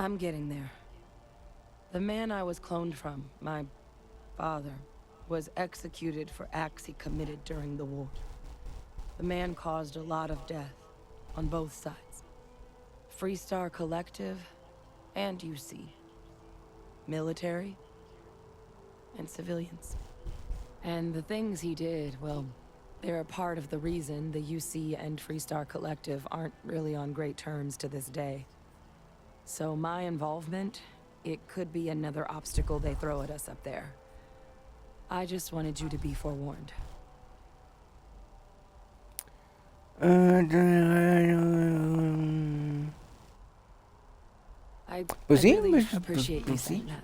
I'm getting there. The man I was cloned from, my father, was executed for acts he committed during the war. The man caused a lot of death on both sides. Freestar Collective and UC. Military and civilians. And the things he did, well, they're a part of the reason the UC and Freestar Collective aren't really on great terms to this day. So my involvement, it could be another obstacle they throw at us up there. I just wanted you to be forewarned. I really appreciate you saying that.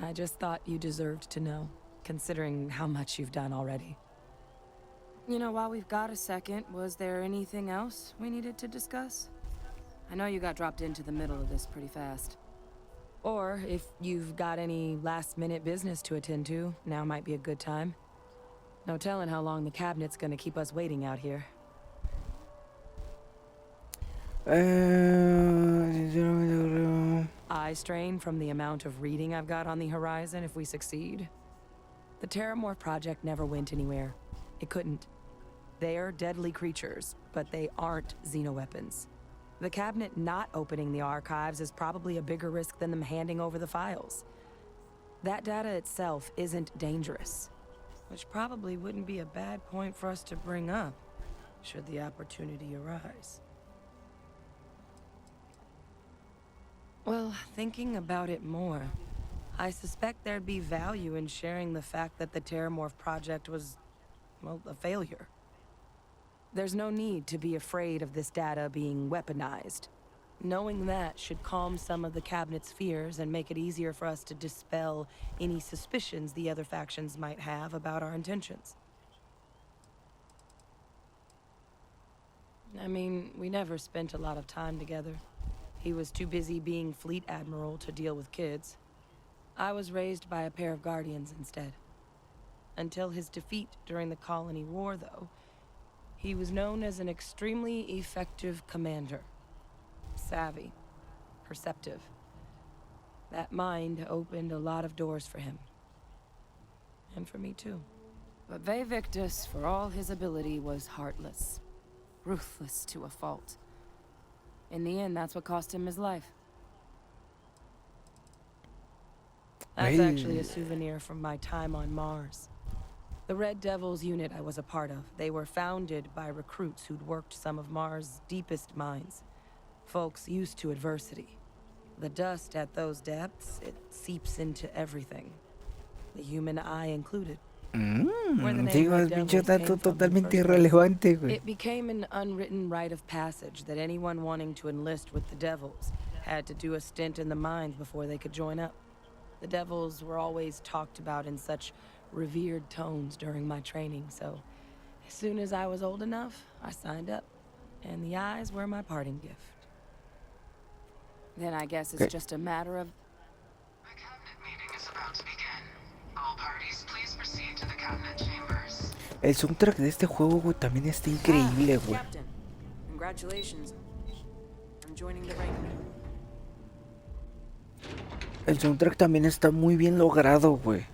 I just thought you deserved to know, considering how much you've done already. You know, while we've got a second, was there anything else we needed to discuss? I know you got dropped into the middle of this pretty fast. Or if you've got any last-minute business to attend to, now might be a good time. No telling how long the cabinet's gonna keep us waiting out here. Eye strain from the amount of reading I've got on the horizon if we succeed. The Terramorph project never went anywhere. It couldn't. They're deadly creatures, but they aren't xenoweapons. The cabinet not opening the archives is probably a bigger risk than them handing over the files. That data itself isn't dangerous, which probably wouldn't be a bad point for us to bring up, should the opportunity arise. Well, thinking about it more, I suspect there'd be value in sharing the fact that the Terramorph project was, well, a failure. There's no need to be afraid of this data being weaponized. Knowing that should calm some of the cabinet's fears and make it easier for us to dispel any suspicions the other factions might have about our intentions. I mean, we never spent a lot of time together. He was too busy being Fleet Admiral to deal with kids. I was raised by a pair of guardians instead. Until his defeat during the Colony War, though, he was known as an extremely effective commander. Savvy, perceptive. That mind opened a lot of doors for him. And for me too. But Vivictus, for all his ability, was heartless. Ruthless to a fault. In the end, that's what cost him his life. That's actually a souvenir from my time on Mars. The Red Devils unit I was a part of, they were founded by recruits who'd worked some of Mars' deepest mines. Folks used to adversity. The dust at those depths, it seeps into everything. The human eye included. Digo, es bicho dato totalmente irrelevante, güey. It became an unwritten rite of passage that anyone wanting to enlist with the Devils had to do a stint in the mines before they could join up. The Devils were always talked about in such revered tones during my training, so as soon as I was old enough, I signed up, and the eyes were my parting gift. Then I guess it's just a matter of... The cabinet meeting is about to begin. All parties, please proceed to the cabinet chambers. El soundtrack de este juego, güey, también está increíble, güey. Captain, congratulations on joining the rank. El soundtrack también está muy bien logrado, güey.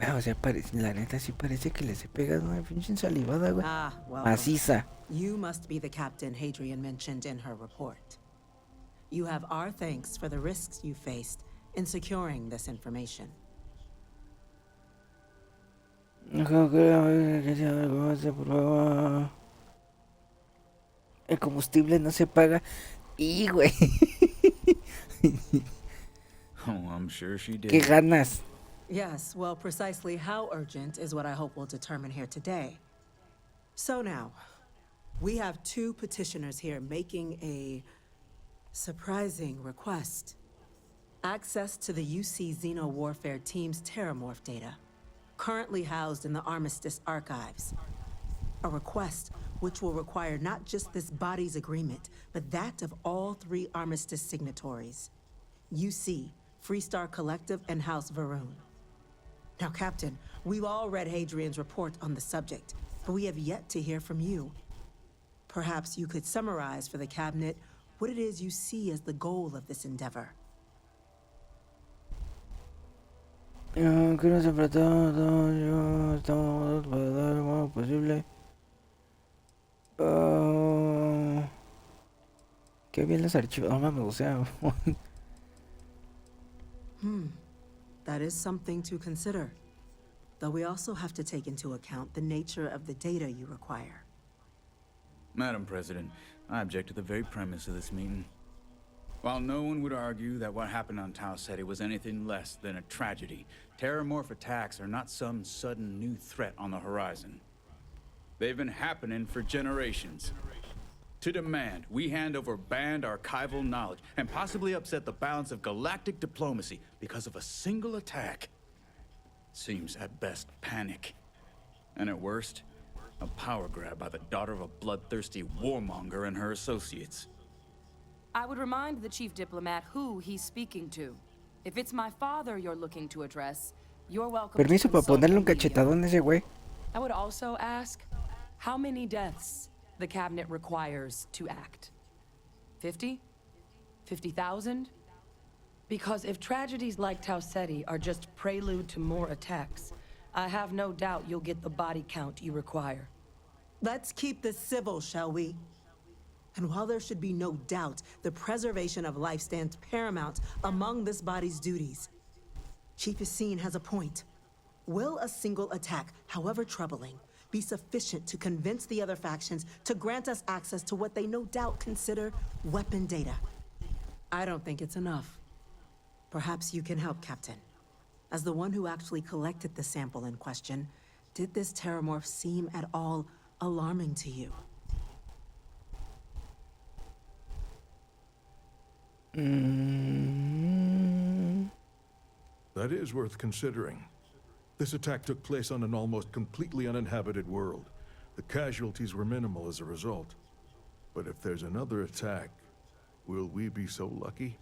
O sea, la neta sí parece que les he pegado una pinche ensalivada, güey. Maciza. You must be the captain Hadrian mentioned in her report. You have our thanks for the risks you faced in securing this information. El combustible no se paga. Y, güey. Oh, I'm sure she did. ¿Qué ganas? Yes, well, precisely how urgent is what I hope we'll determine here today. So now, we have two petitioners here making a surprising request. Access to the UC Xeno Warfare Team's Terramorph data, currently housed in the Armistice archives. A request which will require not just this body's agreement, but that of all three Armistice signatories. UC, Freestar Collective, and House Varun. Now, Captain, we've all read Hadrian's report on the subject, but we have yet to hear from you. Perhaps you could summarize for the cabinet what it is you see as the goal of this endeavor. Quiero siempre todo, yo estamos para dar lo más posible. Qué bien los archivos, no mames, o sea. That is something to consider. Though we also have to take into account the nature of the data you require. Madam President, I object to the very premise of this meeting. While no one would argue that what happened on Tau Ceti was anything less than a tragedy, terrormorph attacks are not some sudden new threat on the horizon. They've been happening for generations. To demand we hand over banned archival knowledge and possibly upset the balance of galactic diplomacy because of a single attack seems at best panic. And at worst, a power grab by the daughter of a bloodthirsty warmonger and her associates. I would remind the chief diplomat who he's speaking to. If it's my father you're looking to address, you're welcome Permiso to para consult ponerle un the media. cachetadón a ese güey. I would also ask how many deaths the cabinet requires to act. 50? 50,000? Because if tragedies like Tau Ceti are just prelude to more attacks, I have no doubt you'll get the body count you require. Let's keep this civil, shall we? And while there should be no doubt the preservation of life stands paramount among this body's duties, Chief Yassine has a point. Will a single attack, however troubling, be sufficient to convince the other factions to grant us access to what they no doubt consider weapon data? I don't think it's enough. Perhaps you can help, Captain. As the one who actually collected the sample in question, did this terramorph seem at all alarming to you? That is worth considering. This attack took place on an almost completely uninhabited world. The casualties were minimal as a result. But if there's another attack, will we be so lucky?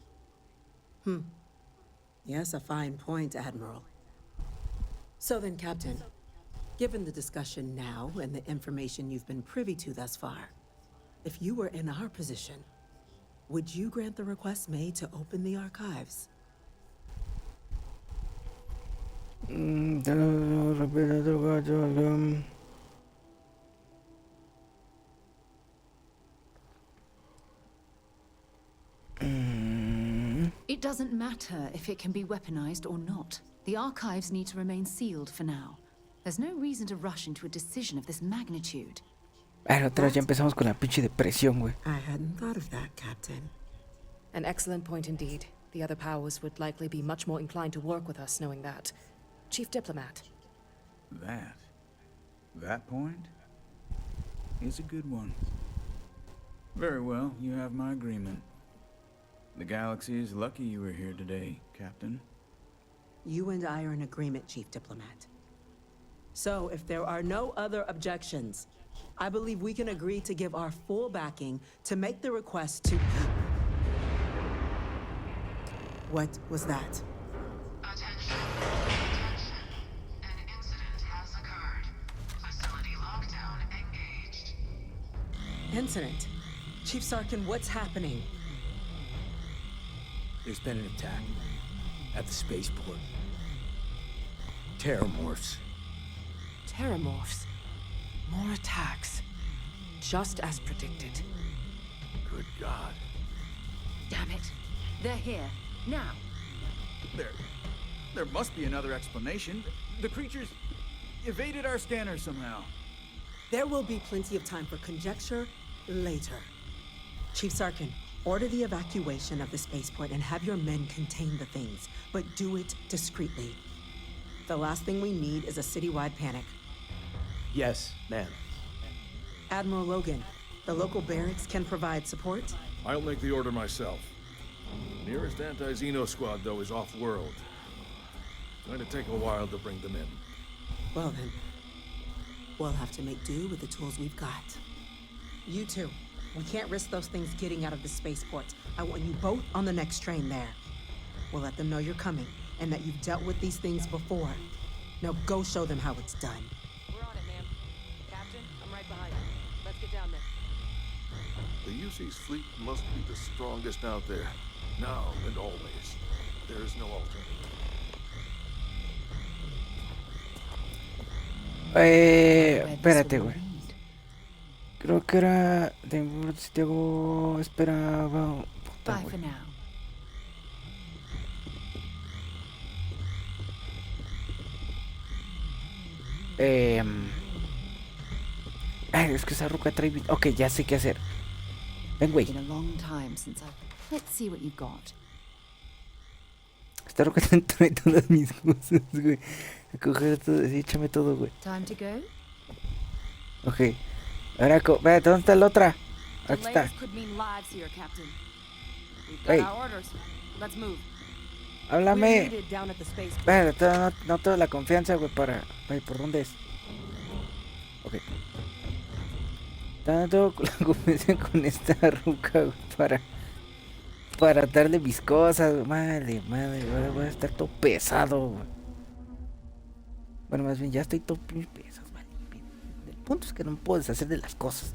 Yes, a fine point, Admiral. So then, Captain, given the discussion now and the information you've been privy to thus far, if you were in our position, would you grant the request made to open the archives? It doesn't matter if it can be weaponized or not. The archives need to remain sealed for now. There's no reason to rush into a decision of this magnitude. Bueno, otra vez ya empezamos con la pinche depresión, güey. I hadn't thought of that, Captain. An excellent point indeed. The other powers would likely be much more inclined to work with us knowing that. Chief Diplomat. That point is a good one. Very well, you have my agreement. The galaxy is lucky you were here today, Captain. You and I are in agreement, Chief Diplomat. So, if there are no other objections, I believe we can agree to give our full backing to make the request to... What was that? Attention. Attention. An incident has occurred. Facility lockdown engaged. Incident. Chief Sarkin, what's happening? There's been an attack at the spaceport. Terramorphs. Terramorphs. More attacks. Just as predicted. Good God. Damn it. They're here. Now. There must be another explanation. The creatures evaded our scanner somehow. There will be plenty of time for conjecture later. Chief Sarkin, order the evacuation of the spaceport and have your men contain the things, but do it discreetly. The last thing we need is a citywide panic. Yes, ma'am. Admiral Logan, the local barracks can provide support? I'll make the order myself. Nearest anti-Xeno squad, though, is off-world. Going to take a while to bring them in. Well then, we'll have to make do with the tools we've got. You two, we can't risk those things getting out of the spaceport. I want you both on the next train there. We'll let them know you're coming and that you've dealt with these things before. Now go show them how it's done. We're on it, ma'am. Captain, I'm right behind you. Let's get down there. The UC's fleet must be the strongest out there, now and always. There is no alternative. Espérate, güey. Creo que era de si te hago esperaba. Puta, Bye for güey. now. Ay, es que esa ruca trae. Ok, ya sé qué hacer. Ven, güey. Been a long time since I've... Let's see what you've got. Esta ruca trae todas mis cosas, güey. A coger todo, sí, échame todo, güey. Time to go? Ok. Ahora, espérate, ¿dónde está la otra? Aquí está. Delays could mean lives here, Captain. We've got Hey. our orders. Let's move. We're Háblame. needed down at the spaceport. Espérate, no tengo la confianza, güey, para... Ay, ¿por dónde es? Ok. No tengo la confianza con esta ruca, güey, para darle mis cosas, güey. Madre, ahora voy a estar todo pesado, güey. Bueno, más bien ya estoy todo pesado, vale. El punto es que no me puedo deshacer de las cosas.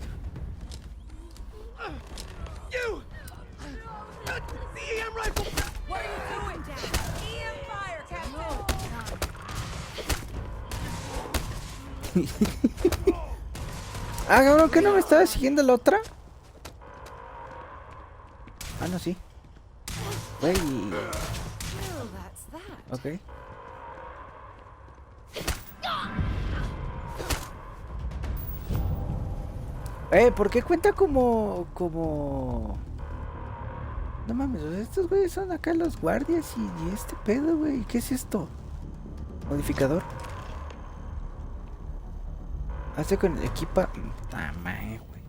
What are you doing? EM fire, Captain! Ah, cabrón, ¿que no me estaba siguiendo la otra? Ah, no, sí. Güey. Well, that's that. Ok. ¿Por qué cuenta como... No mames, o sea, estos güeyes son acá los guardias y este pedo, güey? ¿Qué es esto? ¿Modificador? Hace con el equipa... Tamae, güey.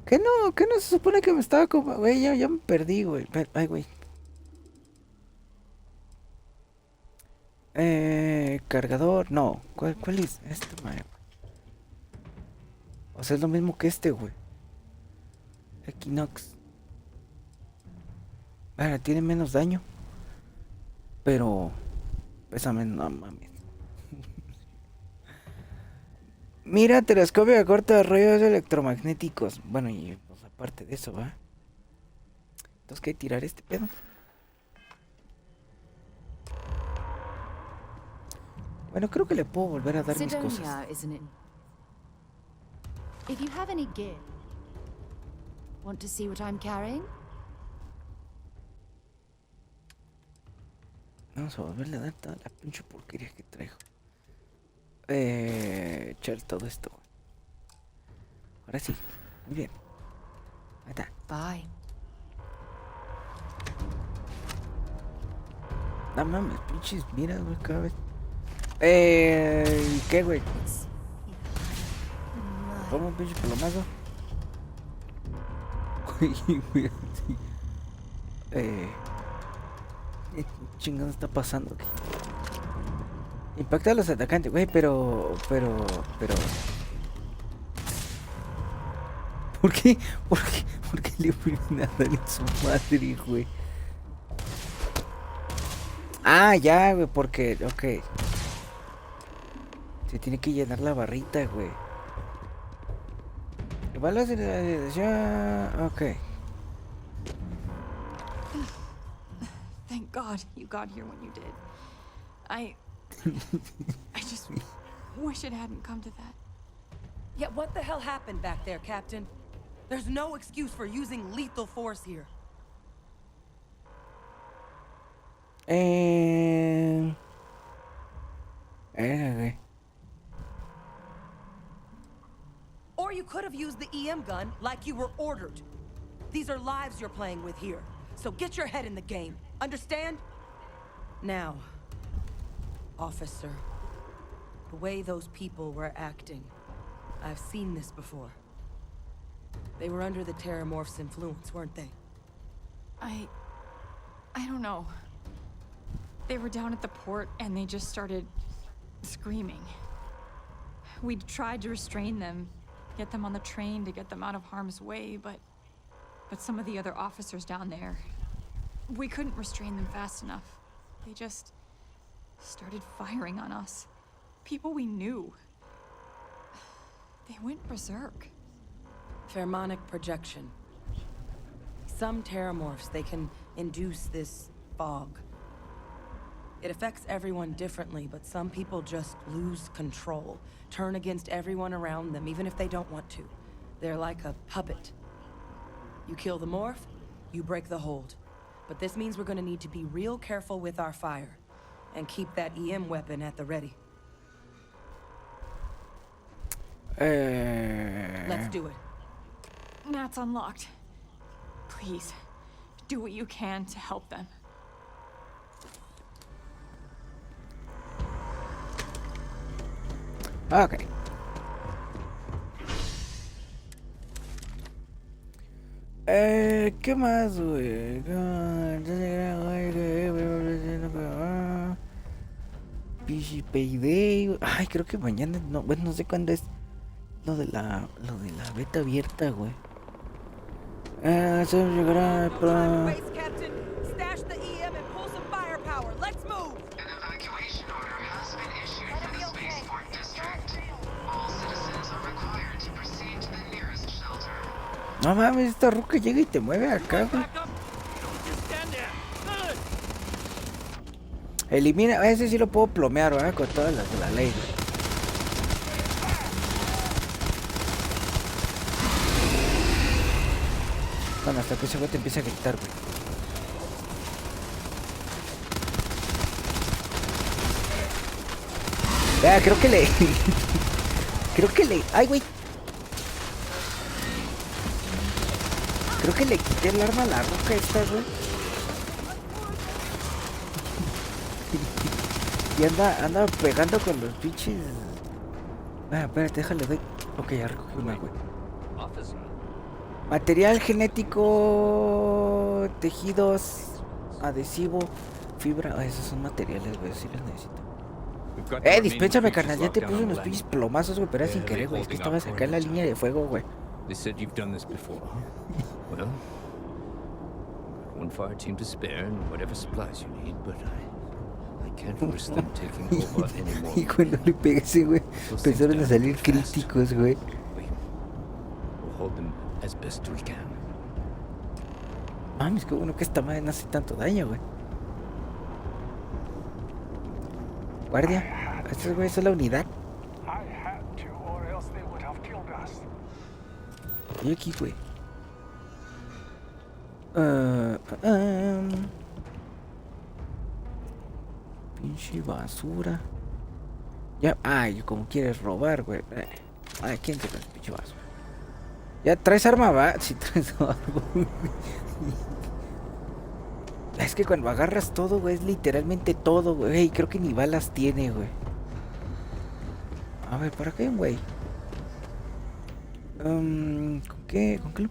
¿Qué no se supone que me estaba como... Güey, ya me perdí, güey. Ay, güey. Cargador, no. ¿Cuál es? Este, mae. O sea, es lo mismo que este, güey. Equinox. Bueno, tiene menos daño. Pero... Pesa menos, no mames. Mira, telescopio de corta rayos electromagnéticos. Bueno, y pues aparte de eso, ¿va? Entonces, ¿qué hay que tirar este pedo? Bueno, creo que le puedo volver a dar mis cosas. Sidonia, isn't it? If you have any gear, want to see what I'm carrying? Vamos a volverle a dar toda la pinche porquería que traigo. Echar todo esto. Ahora sí. Muy bien. Ahí está. Bye. No mames, pinches miras, güey, cada vez. ¿Y qué, güey? ¿Cómo un pinche palomazo? Güey, así. ¿Qué chingado está pasando aquí? Impacta a los atacantes, güey, pero... ¿Por qué? ¿Por qué le vuelven a dar en su madre, güey? Ah, ya, güey, porque... Ok. Se tiene que llenar la barrita, güey. Balas de la edición... Ok. Thank God you got here when you did. I just wish it hadn't come to that. Yeah, what the hell happened back there, Captain? There's no excuse for using lethal force here. Güey. Or you could have used the EM gun like you were ordered. These are lives you're playing with here. So get your head in the game. Understand? Now, officer, the way those people were acting, I've seen this before. They were under the Terramorph's influence, weren't they? I don't know. They were down at the port and they just started screaming. We tried to restrain them, get them on the train to get them out of harm's way, but some of the other officers down there, we couldn't restrain them fast enough. They just started firing on us. People we knew. They went berserk. Pheromonic projection. Some terramorphs, they can induce this fog. It affects everyone differently, but some people just lose control, turn against everyone around them, even if they don't want to. They're like a puppet. You kill the morph, you break the hold. But this means we're gonna need to be real careful with our fire, and keep that EM weapon at the ready. Let's do it. That's unlocked. Please, do what you can to help them. Ok. ¿Qué más, güey? PC Payday. Ay, creo que mañana no, bueno, no sé cuándo es lo de la beta abierta, güey. Se llegará para... No mames, esta ruca llega y te mueve acá, güey. Elimina, ese sí lo puedo plomear, ¿verdad? Con todas las de la ley, güey. Bueno, hasta que ese güey te empiece a gritar, güey. Vea, creo que le... ¡Ay, güey! Creo que le quité el arma a la roca esta, güey. Y anda pegando con los pinches. Espérate, déjale, doy. Ok, ya recogí una, güey. Material genético, tejidos, adhesivo, fibra. Esos son materiales, güey, sí los necesito. Dispénsame, carnal, ya te puse unos pinches plomazos, güey, pero era sin querer, güey. Es que estabas acá en la línea de fuego, güey. They said you've done this before, huh? Well, one fire team to spare and whatever supplies you need, but I can't risk them taking over anymore. Y cuando le pegué ese, güey, empezaron a salir críticos, güey. We'll hold them as best we can. Mames, qué bueno que esta madre no hace tanto daño, güey. Guardia, estos güeyes son la unidad. Y aquí, güey. Pinche basura. Ya, ay, como quieres robar, güey. Ay, ¿quién te trae pinche basura? Ya traes arma, va. Si traes arma. Es que cuando agarras todo, güey, es literalmente todo, güey. Creo que ni balas tiene, güey. A ver, ¿para qué, güey? ¿Con qué? ¿Con qué lo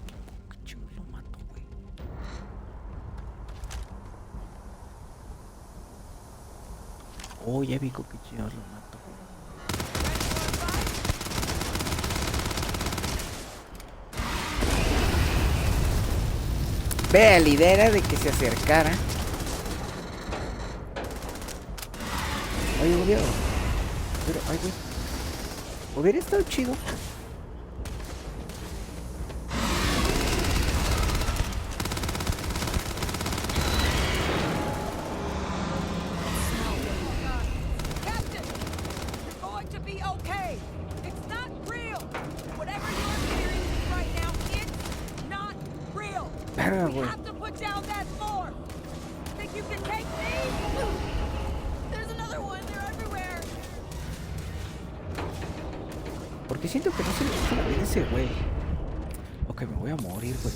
mato, güey? Oh, ya vi con qué chingados lo mato, güey. Vea, la idea era de que se acercara. Oye, hubiera... Ay, güey. Hubiera estado chido. Porque siento que no se le puso la vida a ese güey. Ok, me voy a morir, güey.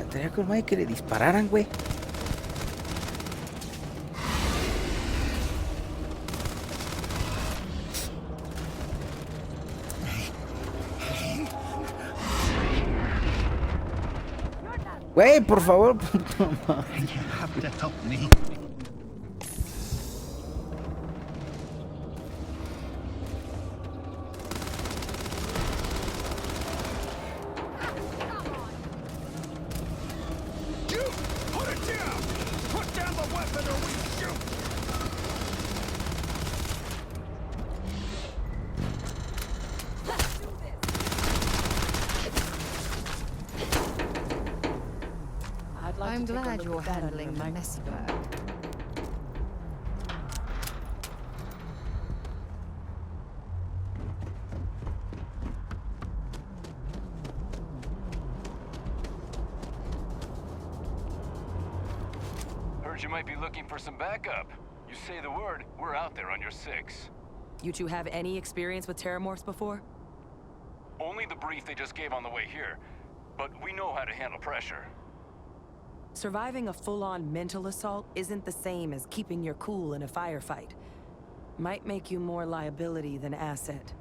Tenía con madre que le dispararan, güey. Güey, por favor, puta madre. Put it down! Put down the weapon or we I'm take a glad look you're at that under a handling the messy microscope. work. Heard you might be looking for some backup. You say the word, we're out there on your 6. You two have any experience with terramorphs before? Only the brief they just gave on the way here, but we know how to handle pressure. Surviving a full-on mental assault isn't the same as keeping your cool in a firefight. Might make you more liability than asset.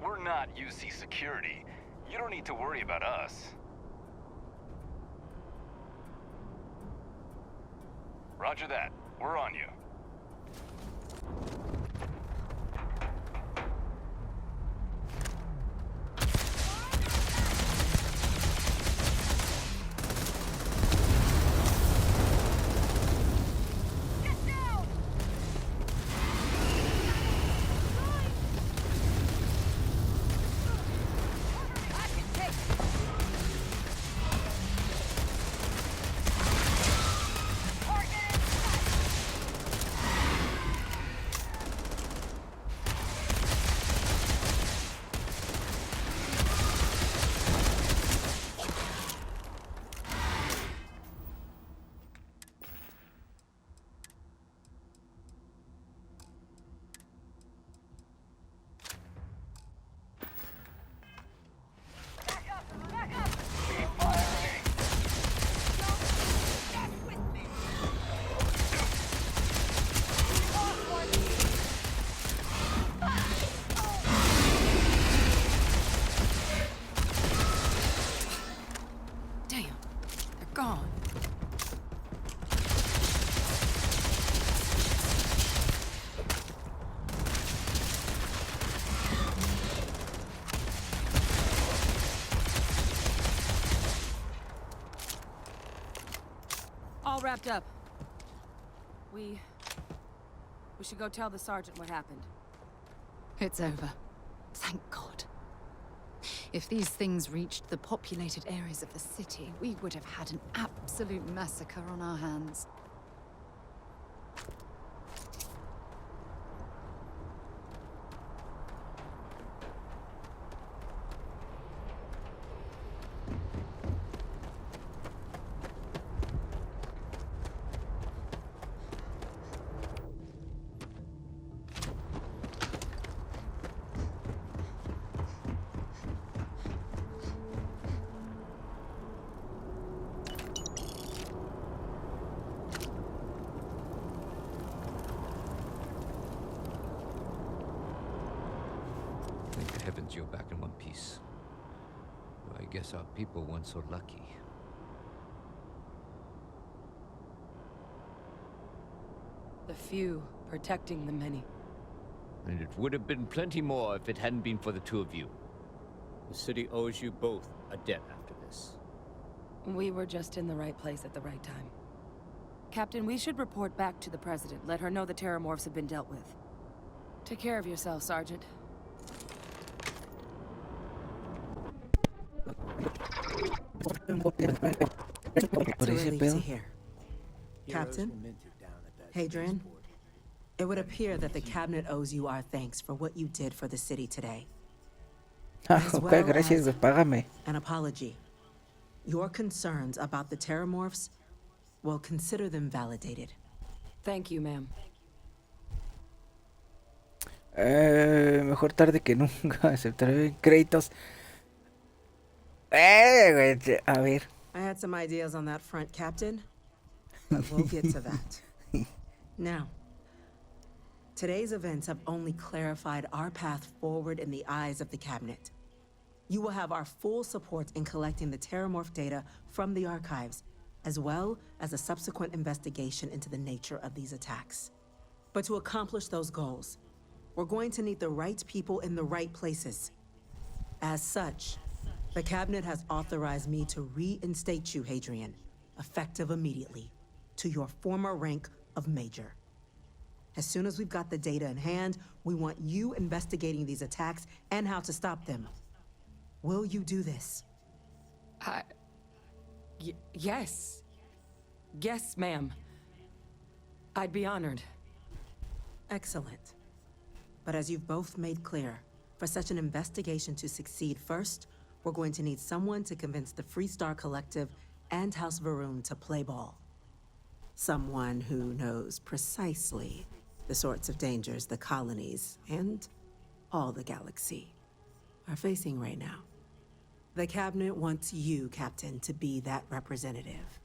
We're not UC security. You don't need to worry about us. Roger that. We're on you. Gone. All wrapped up. We should go tell the sergeant what happened. It's over. Thank God. If these things reached the populated areas of the city, we would have had an absolute massacre on our hands. Thank the heavens you're back in one piece. Well, I guess our people weren't so lucky. The few protecting the many. And it would have been plenty more if it hadn't been for the two of you. The city owes you both a debt after this. We were just in the right place at the right time. Captain, we should report back to the President. Let her know the terramorphs have been dealt with. Take care of yourself, Sergeant. It's a relief to hear. Captain? Hadrian? It would appear that the Cabinet owes you our thanks for what you did for the city today. As Ok, well gracias, as págame. an apology. Your concerns about the terramorphs, well, consider them validated. Thank you, ma'am. Mejor tarde que nunca. Aceptaré créditos. Güey, a ver. I had some ideas on that front, Captain, but we'll get to that. Now, today's events have only clarified our path forward in the eyes of the Cabinet. You will have our full support in collecting the terramorph data from the archives, as well as a subsequent investigation into the nature of these attacks. But to accomplish those goals, we're going to need the right people in the right places. As such, the Cabinet has authorized me to reinstate you, Hadrian, effective immediately, to your former rank of Major. As soon as we've got the data in hand, we want you investigating these attacks and how to stop them. Will you do this? Yes. Yes, ma'am. I'd be honored. Excellent. But as you've both made clear, for such an investigation to succeed first, we're going to need someone to convince the Freestar Collective and House Varun to play ball. Someone who knows precisely the sorts of dangers the colonies and all the galaxy are facing right now. The cabinet wants you, Captain, to be that representative.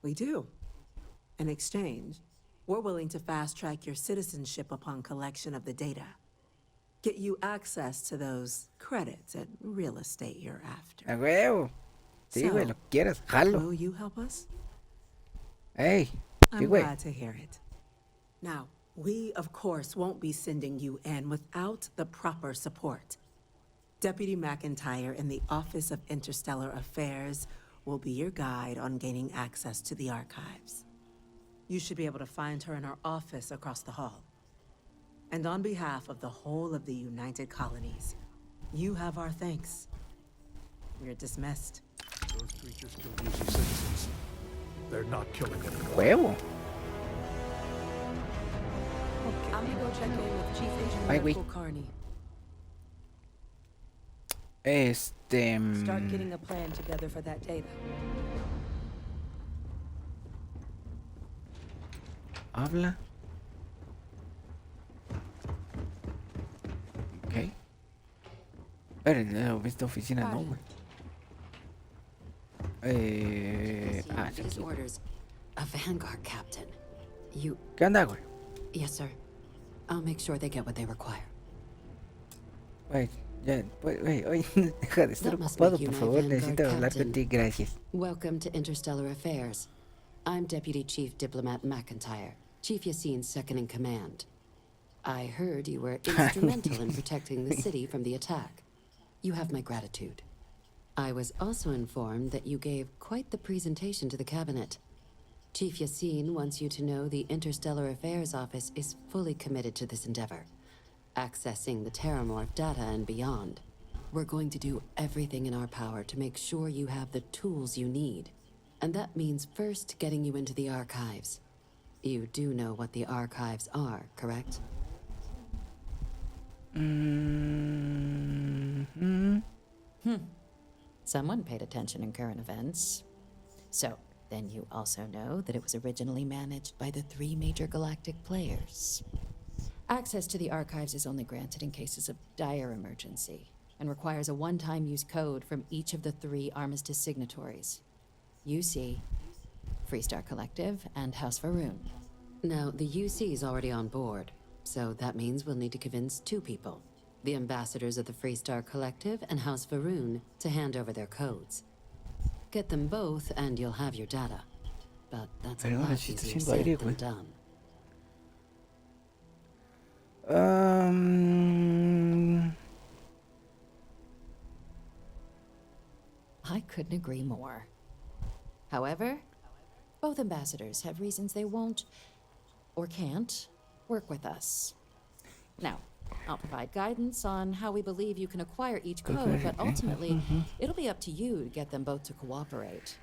We do. In exchange, we're willing to fast-track your citizenship upon collection of the data. Get you access to those credits and real estate you're after. A huevo. Sí, güey, lo que quieras, jalo. Will you help us? Hey, sí, I'm güey. glad to hear it. Now, we, of course, won't be sending you in without the proper support. Deputy McIntyre in the Office of Interstellar Affairs will be your guide on gaining access to the archives. You should be able to find her in our office across the hall. And on behalf of the whole of the United Colonies, you have our thanks. You're dismissed. Those creatures kill UC citizens. They're not killing anyone. Huevo. I'm gonna go check in with Chief Agent Ay, güey. Michael Carney. Start getting a plan together for that data. Habla. Ok. Pero esta oficina no, güey. Sí, These aquí. orders. A Vanguard captain. You... ¿Qué onda, güey? Yes, sir. I'll make sure they get what they require. Güey, ya, güey, oye, deja de estar That must ocupado, make you por my favor. Vanguard Necesito hablar captain. contigo, gracias. Welcome to Interstellar Affairs. I'm Deputy Chief Diplomat McIntyre, Chief Yassine's second in command. I heard you were instrumental in protecting the city from the attack. You have my gratitude. I was also informed that you gave quite the presentation to the cabinet. Chief Yassine wants you to know the Interstellar Affairs Office is fully committed to this endeavor, accessing the Terramorph data and beyond. We're going to do everything in our power to make sure you have the tools you need. And that means first getting you into the archives. You do know what the archives are, correct? Someone paid attention in current events. So, then you also know that it was originally managed by the 3 major galactic players. Access to the archives is only granted in cases of dire emergency, and requires a one-time use code from each of the 3 armistice signatories. UC, Freestar Collective, and House Varun. Now, the UC is already on board, so that means we'll need to convince 2 people. The ambassadors of the Freestar Collective and House Varun to hand over their codes. Get them both and you'll have your data. But that's a Pero lot ahora sí está easier haciendo aire, said than güey. done. I couldn't agree more. However, both ambassadors have reasons they won't, or can't, work with us. Now, I'll provide guidance on how we believe you can acquire each code, but ultimately, it'll be up to you to get them both to cooperate.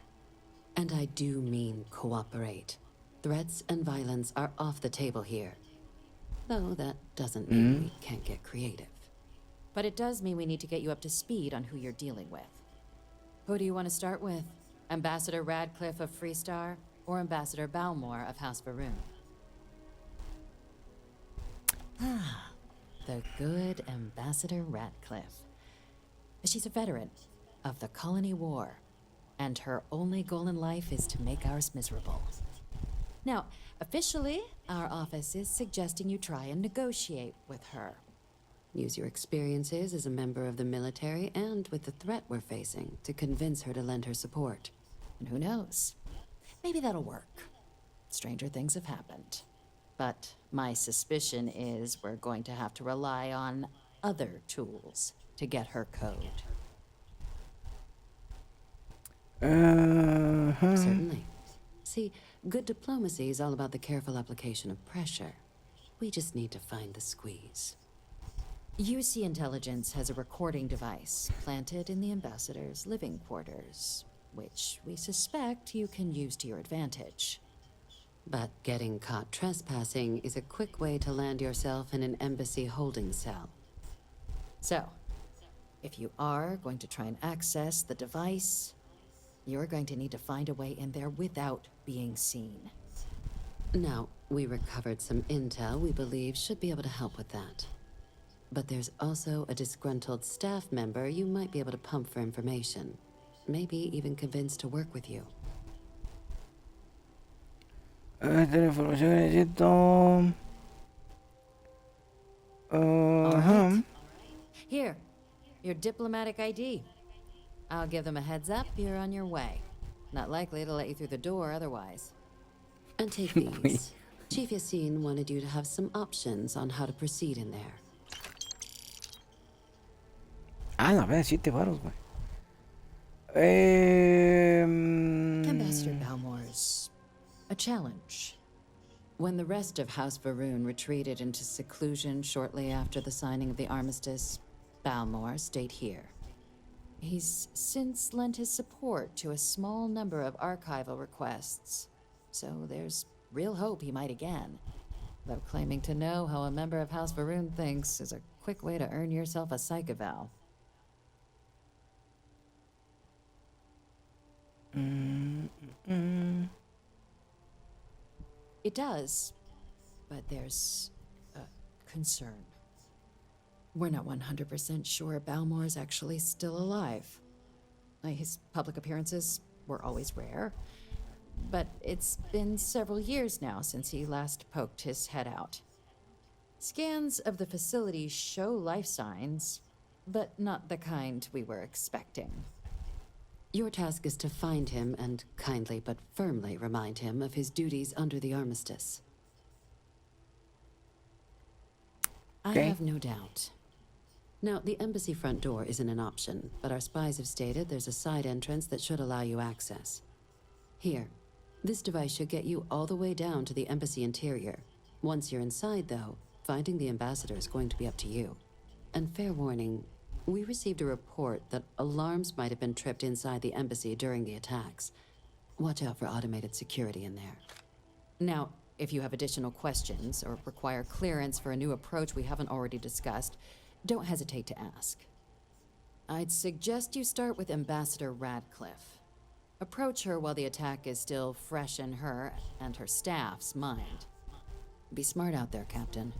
And I do mean cooperate. Threats and violence are off the table here. Though that doesn't mean we can't get creative. But it does mean we need to get you up to speed on who you're dealing with. Who do you want to start with? Ambassador Radcliffe of Freestar, or Ambassador Balmore of House Varun? The good Ambassador Radcliffe. She's a veteran of the Colony War, and her only goal in life is to make ours miserable. Now, officially, our office is suggesting you try and negotiate with her. Use your experiences as a member of the military and with the threat we're facing to convince her to lend her support. And who knows? Maybe that'll work. Stranger things have happened. But my suspicion is we're going to have to rely on other tools to get her code. Certainly. See, good diplomacy is all about the careful application of pressure. We just need to find the squeeze. UC Intelligence has a recording device planted in the ambassador's living quarters, which we suspect you can use to your advantage. But getting caught trespassing is a quick way to land yourself in an embassy holding cell. So, if you are going to try and access the device, you're going to need to find a way in there without being seen. Now, we recovered some intel we believe should be able to help with that. But there's also a disgruntled staff member you might be able to pump for information. Maybe even convince to work with you. Esta es la información que necesito. Ajá. Here, your diplomatic ID. I'll give them a heads up, you're on your way. Not likely to let you through the door otherwise. And take these. Chief Yassine wanted you to have some options on how to proceed in there. Ah, la verdad, 7 varos, güey. Ambassador Balmore's a challenge. When the rest of House Varun retreated into seclusion shortly after the signing of the armistice, Balmore stayed here. He's since lent his support to a small number of archival requests, so there's real hope he might again. Though claiming to know how a member of House Varun thinks is a quick way to earn yourself a psych eval. It does, but there's a concern. We're not 100% sure Balmore's actually still alive. His public appearances were always rare, but it's been several years now since he last poked his head out. Scans of the facility show life signs, but not the kind we were expecting. Your task is to find him and kindly but firmly remind him of his duties under the armistice. Okay. I have no doubt. Now, the embassy front door isn't an option, but our spies have stated there's a side entrance that should allow you access. Here, this device should get you all the way down to the embassy interior. Once you're inside, though, finding the ambassador is going to be up to you. And fair warning, we received a report that alarms might have been tripped inside the embassy during the attacks. Watch out for automated security in there. Now, if you have additional questions or require clearance for a new approach we haven't already discussed, don't hesitate to ask. I'd suggest you start with Ambassador Radcliffe. Approach her while the attack is still fresh in her and her staff's mind. Be smart out there, Captain.